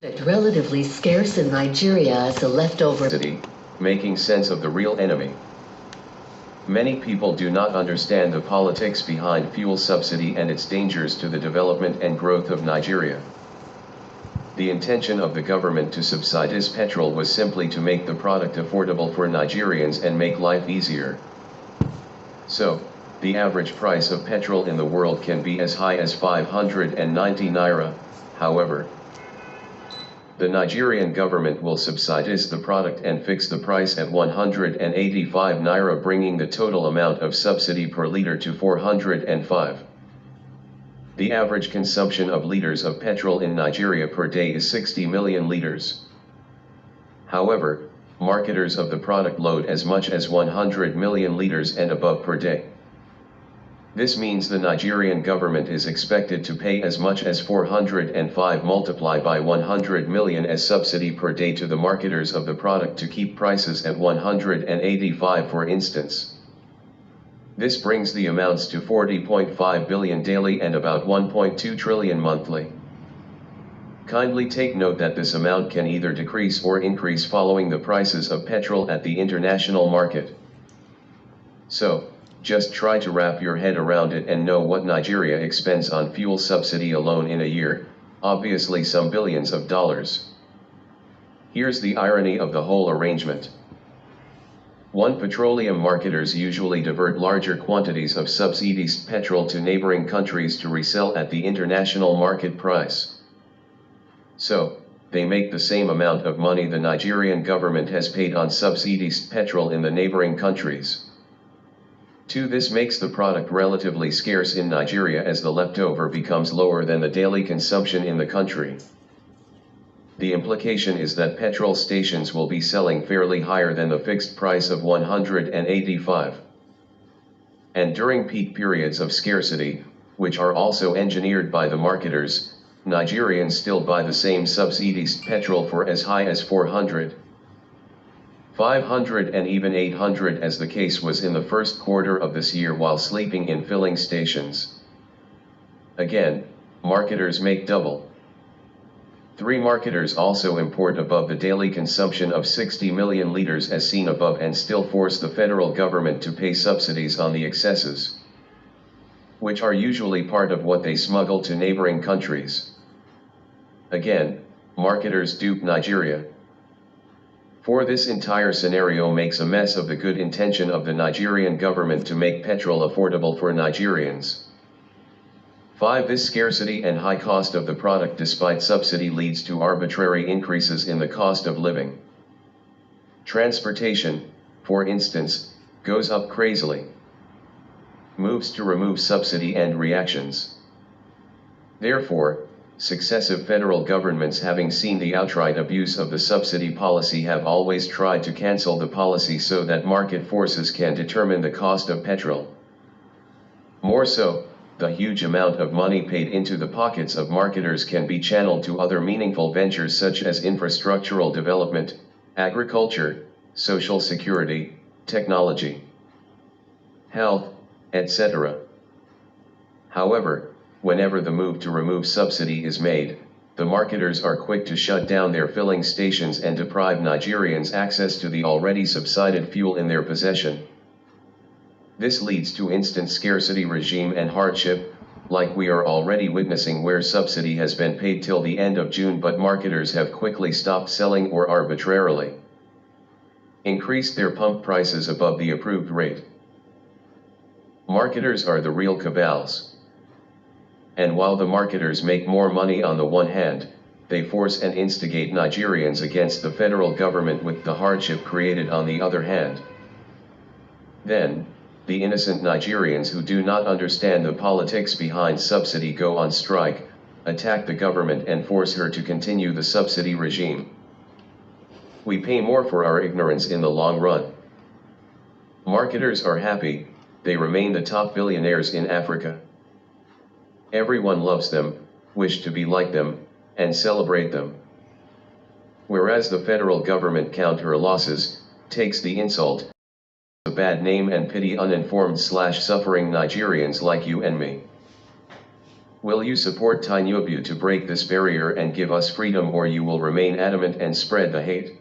Relatively scarce in Nigeria as a leftover. Making sense of the real enemy. Many people do not understand the politics behind fuel subsidy and its dangers to the development and growth of Nigeria. The intention of the government to subsidize petrol was simply to make the product affordable for Nigerians and make life easier. So, the average price of petrol in the world can be as high as 590 naira, however. The Nigerian government will subsidize the product and fix the price at 185 naira, bringing the total amount of subsidy per liter to 405. The average consumption of liters of petrol in Nigeria per day is 60 million liters. However, marketers of the product load as much as 100 million liters and above per day. This means the Nigerian government is expected to pay as much as 405 multiplied by 100 million as subsidy per day to the marketers of the product to keep prices at 185, for instance. This brings the amounts to 40.5 billion daily and about 1.2 trillion monthly. Kindly take note that this amount can either decrease or increase following the prices of petrol at the international market. So, just try to wrap your head around it and know what Nigeria expends on fuel subsidy alone in a year, obviously some billions of dollars. Here's the irony of the whole arrangement. 1. Petroleum marketers usually divert larger quantities of subsidized petrol to neighboring countries to resell at the international market price. So, they make the same amount of money the Nigerian government has paid on subsidized petrol in the neighboring countries. 2. This makes the product relatively scarce in Nigeria as the leftover becomes lower than the daily consumption in the country. The implication is that petrol stations will be selling fairly higher than the fixed price of 185. And during peak periods of scarcity, which are also engineered by the marketers, Nigerians still buy the same subsidized petrol for as high as 400, 500 and even 800, as the case was in the first quarter of this year while sleeping in filling stations. Again, marketers make double. 3. Marketers also import above the daily consumption of 60 million liters as seen above and still force the federal government to pay subsidies on the excesses, which are usually part of what they smuggle to neighboring countries. Again, marketers dupe Nigeria. 4. This entire scenario makes a mess of the good intention of the Nigerian government to make petrol affordable for Nigerians. 5. This scarcity and high cost of the product despite subsidy leads to arbitrary increases in the cost of living. Transportation, for instance, goes up crazily. Moves to remove subsidy and reactions. Therefore, successive federal governments, having seen the outright abuse of the subsidy policy, have always tried to cancel the policy so that market forces can determine the cost of petrol. More so, the huge amount of money paid into the pockets of marketers can be channeled to other meaningful ventures such as infrastructural development, agriculture, social security, technology, health, etc. However, whenever the move to remove subsidy is made, the marketers are quick to shut down their filling stations and deprive Nigerians access to the already subsidized fuel in their possession. This leads to instant scarcity regime and hardship, like we are already witnessing, where subsidy has been paid till the end of June but marketers have quickly stopped selling or arbitrarily increased their pump prices above the approved rate. Marketers are the real cabals. And while the marketers make more money on the one hand, they force and instigate Nigerians against the federal government with the hardship created on the other hand. Then, the innocent Nigerians who do not understand the politics behind subsidy go on strike, attack the government and force her to continue the subsidy regime. We pay more for our ignorance in the long run. Marketers are happy, they remain the top billionaires in Africa. Everyone loves them, wish to be like them, and celebrate them. Whereas the federal government counts her losses, takes the insult, a bad name and pity uninformed/suffering Nigerians like you and me. Will you support Tinubu to break this barrier and give us freedom, or you will remain adamant and spread the hate?